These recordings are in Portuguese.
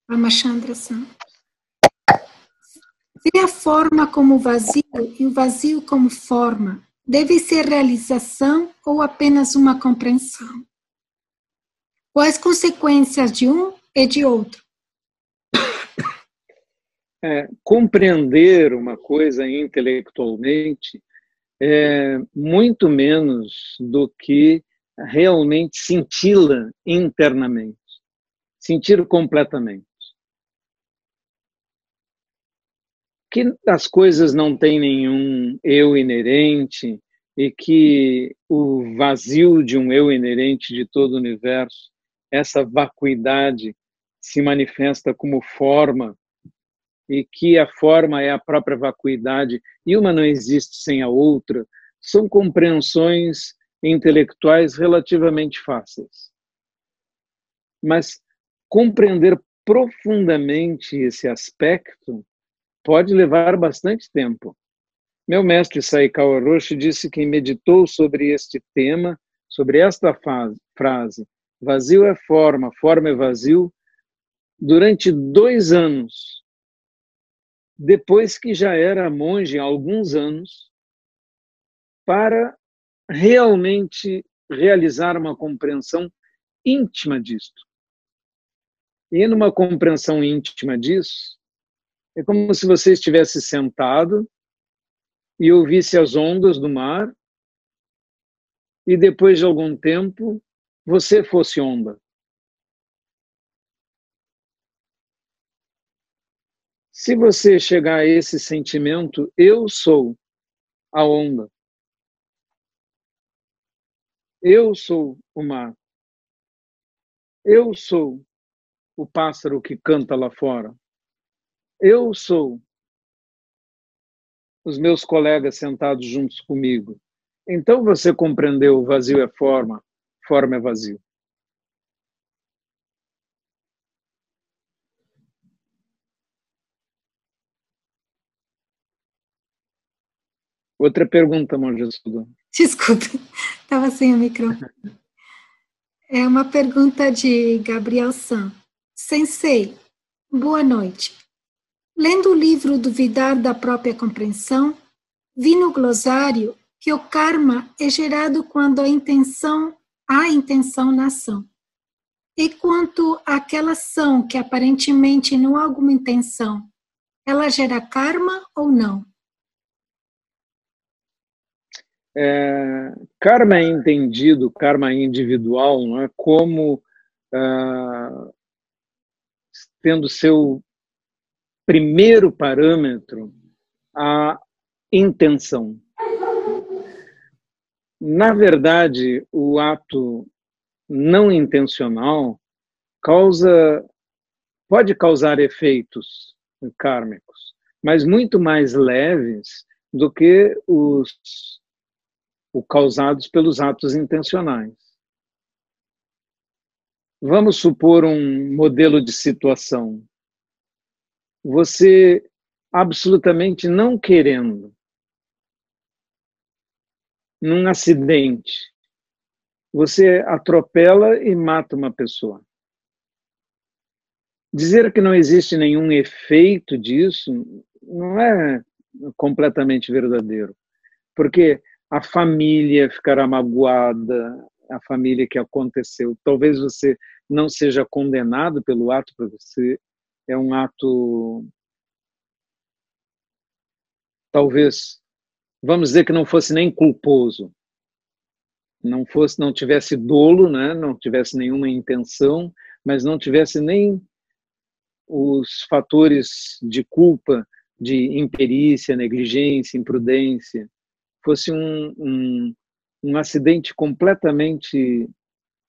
Ramachandra-san. Ver a forma como vazio e o vazio como forma deve ser realização ou apenas uma compreensão? Quais consequências de um e de outro? Compreender uma coisa intelectualmente é muito menos do que realmente senti-la internamente, sentir completamente. Que as coisas não têm nenhum eu inerente e que o vazio de um eu inerente de todo o universo, essa vacuidade se manifesta como forma e que a forma é a própria vacuidade e uma não existe sem a outra, são compreensões intelectuais relativamente fáceis. Mas compreender profundamente esse aspecto pode levar bastante tempo. Meu mestre Saikawa Roshi disse que meditou sobre este tema, sobre esta frase, vazio é forma, forma é vazio, durante 2 anos, depois que já era monge há alguns anos, para realmente realizar uma compreensão íntima disto. E numa compreensão íntima disso, é como se você estivesse sentado e ouvisse as ondas do mar e depois de algum tempo você fosse onda. Se você chegar a esse sentimento, eu sou a onda. Eu sou o mar. Eu sou o pássaro que canta lá fora. Eu sou os meus colegas sentados juntos comigo. Então você compreendeu, o vazio é forma, forma é vazio. Outra pergunta, Monja Sudo. Desculpe, estava sem o microfone. É uma pergunta de Gabriel San. Sensei, boa noite. Lendo o livro Duvidar da Própria Compreensão, vi no glossário que o karma é gerado quando há intenção na ação. E quanto àquela ação que aparentemente não há alguma intenção, ela gera karma ou não? Karma é entendido, karma individual, não é? Como tendo seu primeiro parâmetro a intenção. Na verdade, o ato não intencional pode causar efeitos kármicos, mas muito mais leves do que os causados pelos atos intencionais. Vamos supor um modelo de situação. Você absolutamente não querendo, num acidente, você atropela e mata uma pessoa. Dizer que não existe nenhum efeito disso não é completamente verdadeiro, porque a família ficará magoada, a família que aconteceu. Talvez você não seja condenado pelo ato, para você é um ato, talvez, vamos dizer que não fosse nem culposo, não tivesse dolo, né? Não tivesse nenhuma intenção, mas não tivesse nem os fatores de culpa, de imperícia, negligência, imprudência, fosse um acidente completamente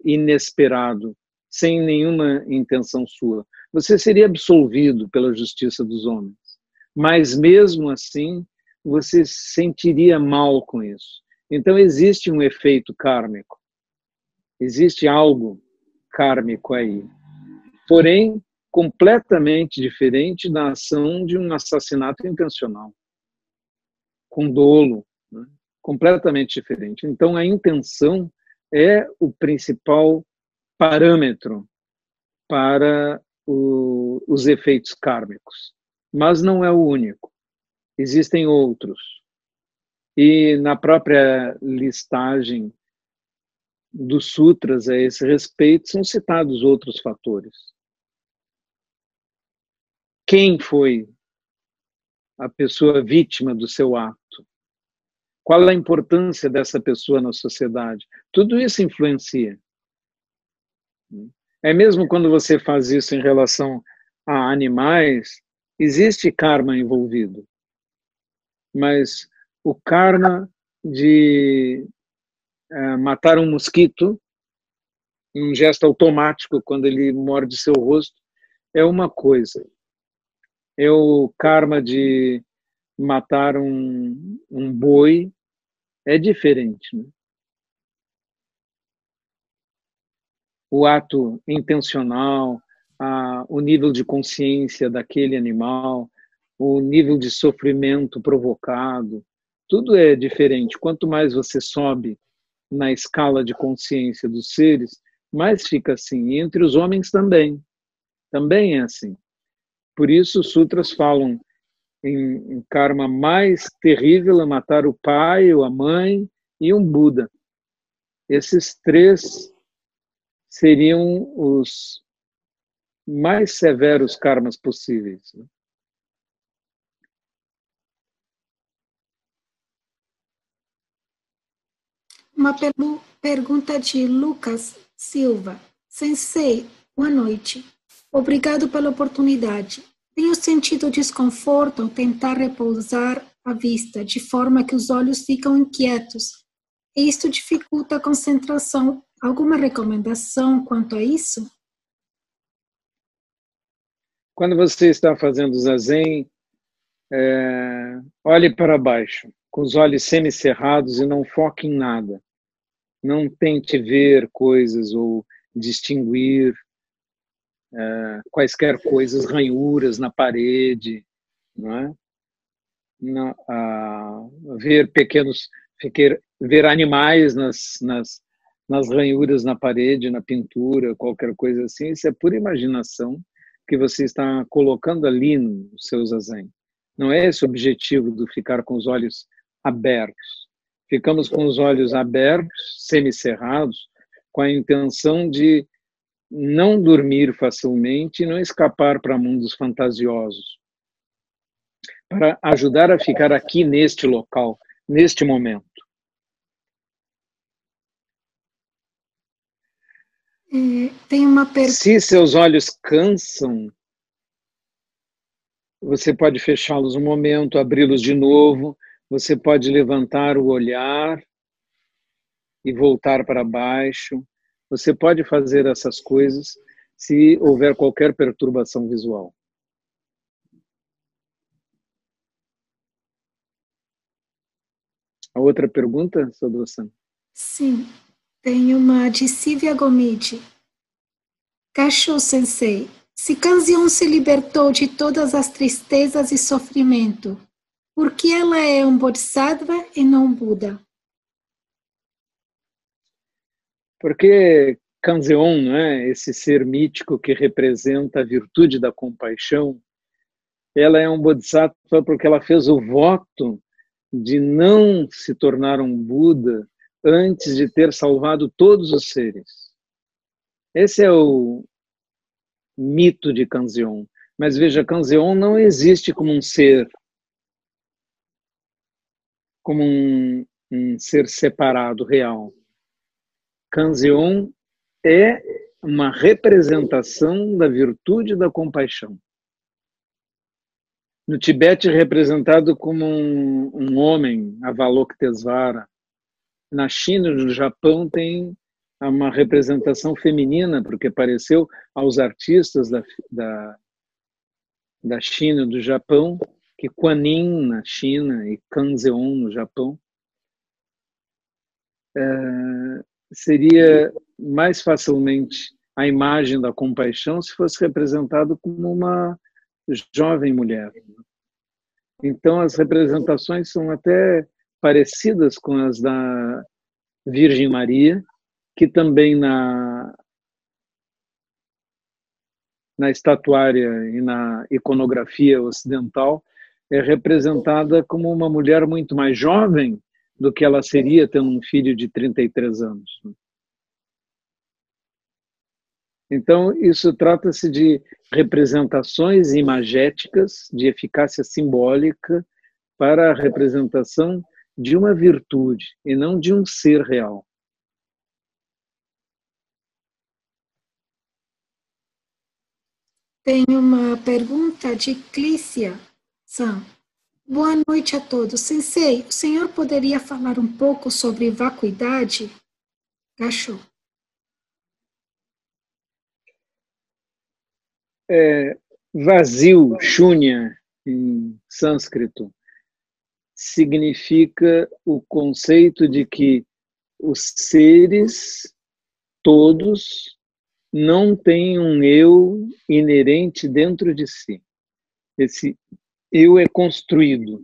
inesperado, sem nenhuma intenção sua. Você seria absolvido pela justiça dos homens. Mas mesmo assim, você se sentiria mal com isso. Então existe um efeito kármico. Existe algo kármico aí. Porém, completamente diferente da ação de um assassinato intencional, com dolo, né? Completamente diferente. Então, a intenção é o principal parâmetro para os efeitos kármicos, mas não é o único. Existem outros. E na própria listagem dos sutras a esse respeito são citados outros fatores. Quem foi a pessoa vítima do seu ato? Qual a importância dessa pessoa na sociedade? Tudo isso influencia. É mesmo quando você faz isso em relação a animais, existe karma envolvido. Mas o karma de matar um mosquito, um gesto automático quando ele morde seu rosto, é uma coisa. É o karma de matar um boi, é diferente, né? O ato intencional, o nível de consciência daquele animal, o nível de sofrimento provocado, tudo é diferente. Quanto mais você sobe na escala de consciência dos seres, mais fica assim. E entre os homens também é assim. Por isso os sutras falam em karma mais terrível é matar o pai, ou a mãe e um Buda. Esses três seriam os mais severos karmas possíveis. Uma pergunta de Lucas Silva. Sensei, boa noite. Obrigado pela oportunidade. Tenho sentido desconforto ao tentar repousar a vista, de forma que os olhos ficam inquietos. E isto dificulta a concentração. Alguma recomendação quanto a isso? Quando você está fazendo zazen, olhe para baixo, com os olhos semicerrados e não foque em nada. Não tente ver coisas ou distinguir quaisquer coisas, ranhuras na parede, não é? Não, ver animais nas ranhuras na parede, na pintura, qualquer coisa assim, isso é pura imaginação que você está colocando ali no seu zazen. Não é esse o objetivo do ficar com os olhos abertos. Ficamos com os olhos abertos, semicerrados, com a intenção de não dormir facilmente e não escapar para mundos fantasiosos, para ajudar a ficar aqui neste local, neste momento. Tem uma Se seus olhos cansam, você pode fechá-los um momento, abri-los de novo, você pode levantar o olhar e voltar para baixo. Você pode fazer essas coisas se houver qualquer perturbação visual. A outra pergunta, Sadhu-san? Sim, tem uma de Silvia Gomide. Kasho Sensei, se Kanzeon se libertou de todas as tristezas e sofrimento, por que ela é um Bodhisattva e não um Buda? Porque Kanzeon, né, esse ser mítico que representa a virtude da compaixão, ela é um Bodhisattva porque ela fez o voto de não se tornar um Buda antes de ter salvado todos os seres. Esse é o mito de Kanzeon. Mas veja, Kanzeon não existe como um ser, como um ser separado, real. Kanzeon é uma representação da virtude da compaixão. No Tibete, representado como um homem, Avalokitesvara. Na China e no Japão tem uma representação feminina, porque pareceu aos artistas da China e do Japão que Kuan Yin na China e Kanzeon no Japão seria mais facilmente a imagem da compaixão se fosse representado como uma jovem mulher. Então as representações são até parecidas com as da Virgem Maria, que também na estatuária e na iconografia ocidental, é representada como uma mulher muito mais jovem do que ela seria tendo um filho de 33 anos. Então, isso trata-se de representações imagéticas de eficácia simbólica para a representação de uma virtude e não de um ser real. Tem uma pergunta de Clícia Sam. Boa noite a todos. Sensei, o senhor poderia falar um pouco sobre vacuidade? Gachou. Vazio, shunya, em sânscrito, significa o conceito de que os seres todos não têm um eu inerente dentro de si. Esse eu é construído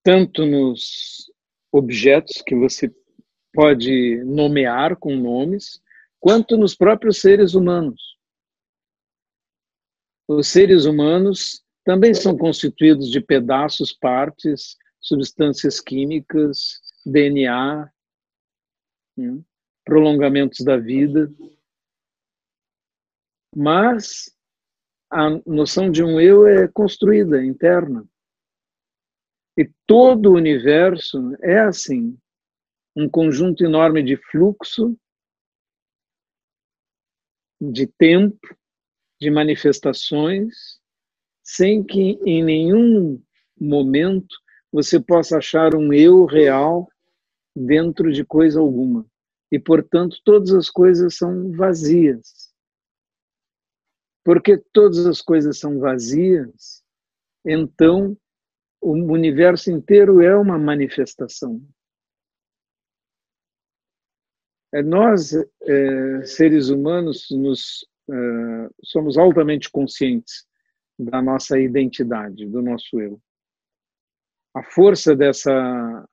tanto nos objetos que você pode nomear com nomes, quanto nos próprios seres humanos. Os seres humanos também são constituídos de pedaços, partes, substâncias químicas, DNA, prolongamentos da vida. Mas a noção de um eu é construída, interna. E todo o universo é assim, um conjunto enorme de fluxo, de tempo, de manifestações, sem que em nenhum momento você possa achar um eu real dentro de coisa alguma. E, portanto, todas as coisas são vazias. Porque todas as coisas são vazias, então o universo inteiro é uma manifestação. Nós, seres humanos, somos altamente conscientes da nossa identidade, do nosso eu. A força dessa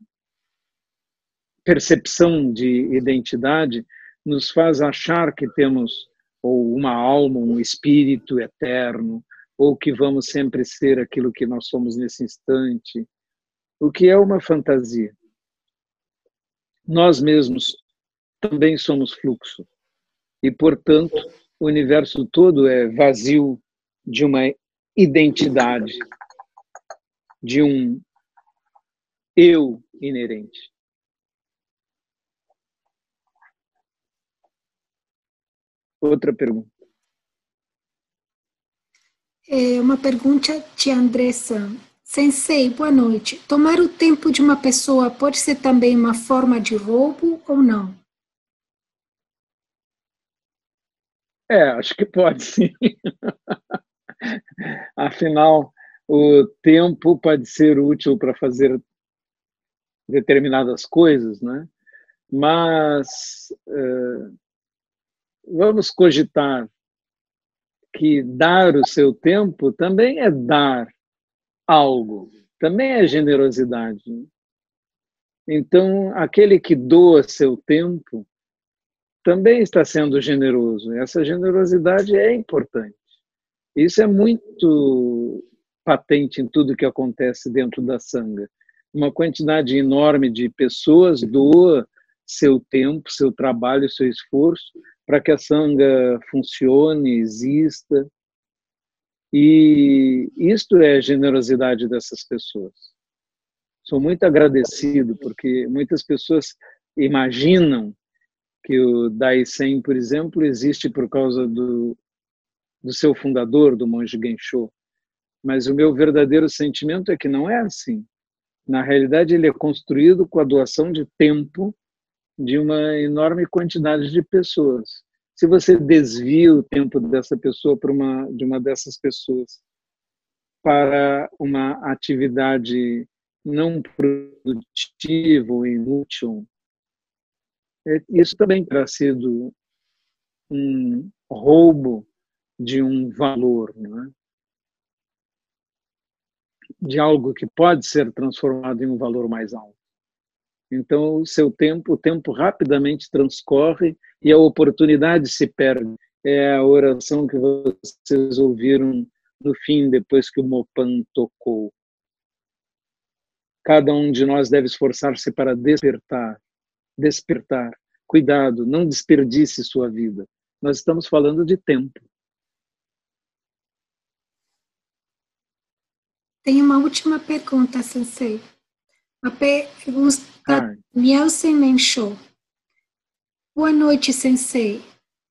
percepção de identidade nos faz achar que temos ou uma alma, um espírito eterno, ou que vamos sempre ser aquilo que nós somos nesse instante, o que é uma fantasia. Nós mesmos também somos fluxo. E, portanto, o universo todo é vazio de uma identidade, de um eu inerente. Outra pergunta. É uma pergunta de Andressa. Sensei, boa noite. Tomar o tempo de uma pessoa pode ser também uma forma de roubo ou não? Acho que pode sim. Afinal, o tempo pode ser útil para fazer determinadas coisas, né? Mas vamos cogitar que dar o seu tempo também é dar algo, também é generosidade. Então, aquele que doa seu tempo também está sendo generoso. Essa generosidade é importante. Isso é muito patente em tudo que acontece dentro da Sangha. Uma quantidade enorme de pessoas doa seu tempo, seu trabalho, seu esforço para que a Sangha funcione, exista. E isto é a generosidade dessas pessoas. Sou muito agradecido porque muitas pessoas imaginam que o Daisen, por exemplo, existe por causa do seu fundador, do monge Gensho. Mas o meu verdadeiro sentimento é que não é assim. Na realidade, ele é construído com a doação de tempo de uma enorme quantidade de pessoas. Se você desvia o tempo dessa pessoa de uma dessas pessoas para uma atividade não produtiva ou inútil, isso também terá sido um roubo de um valor, não é? De algo que pode ser transformado em um valor mais alto. Então, o tempo rapidamente transcorre e a oportunidade se perde. é a oração que vocês ouviram no fim, depois que o Mopan tocou. Cada um de nós deve esforçar-se para despertar. Despertar. Cuidado, não desperdice sua vida. Nós estamos falando de tempo. Tem uma última pergunta, Sensei. A pergunta Nielsen Menchou. Boa noite, Sensei.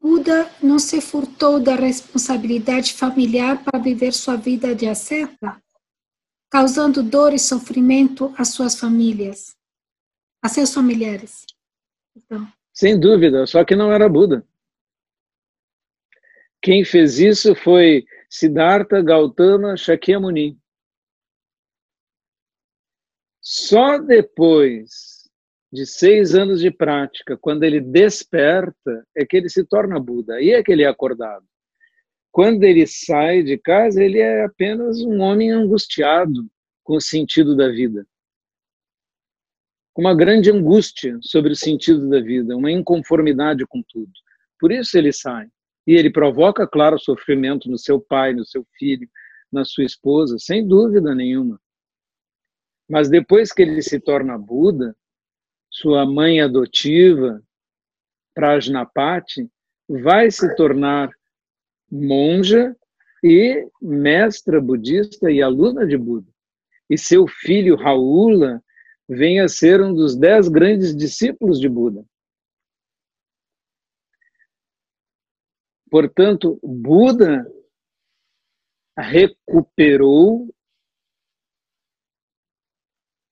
Buda não se furtou da responsabilidade familiar para viver sua vida de asceta, causando dor e sofrimento às suas famílias, a seus familiares. Então. Sem dúvida, só que não era Buda. Quem fez isso foi Siddhartha Gautama Shakyamuni. Só depois de 6 anos de prática, quando ele desperta, é que ele se torna Buda. Aí é que ele é acordado. Quando ele sai de casa, ele é apenas um homem angustiado com o sentido da vida. Com uma grande angústia sobre o sentido da vida, uma inconformidade com tudo. Por isso ele sai. E ele provoca, claro, sofrimento no seu pai, no seu filho, na sua esposa, sem dúvida nenhuma. Mas depois que ele se torna Buda, sua mãe adotiva, Prajnapati, vai se tornar monja e mestra budista e aluna de Buda. E seu filho Raula vem a ser um dos 10 grandes discípulos de Buda. Portanto, Buda recuperou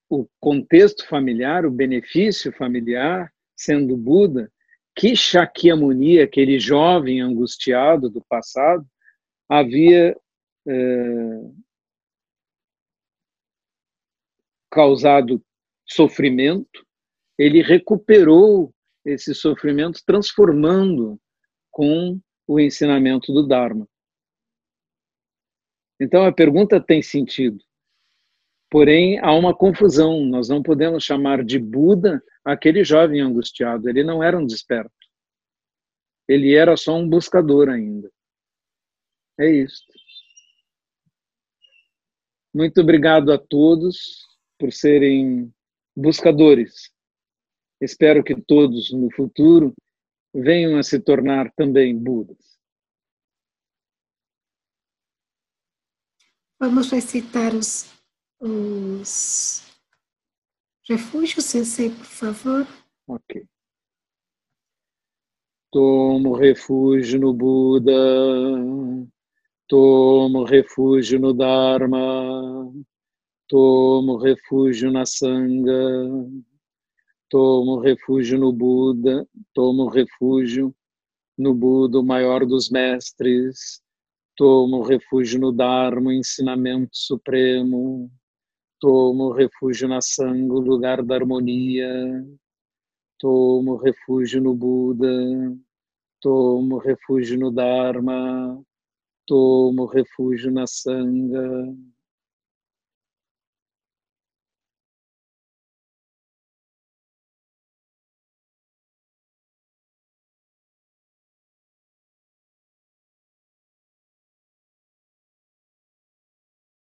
o contexto familiar, o benefício familiar, sendo Buda, que Shakyamuni, aquele jovem angustiado do passado, havia causado sofrimento, ele recuperou esse sofrimento transformando com o ensinamento do Dharma. Então a pergunta tem sentido. Porém, há uma confusão. Nós não podemos chamar de Buda aquele jovem angustiado. Ele não era um desperto. Ele era só um buscador ainda. É isso. Muito obrigado a todos por serem buscadores. Espero que todos no futuro venham a se tornar também Budas. Vamos recitar os refúgios, Sensei, por favor. Ok. Tomo refúgio no Buda, tomo refúgio no Dharma, tomo refúgio na Sangha, tomo refúgio no Buda, tomo refúgio no Buda, o maior dos mestres, tomo refúgio no Dharma, o ensinamento supremo, tomo refúgio na Sangha, o lugar da harmonia, tomo refúgio no Buda, tomo refúgio no Dharma, tomo refúgio na Sangha.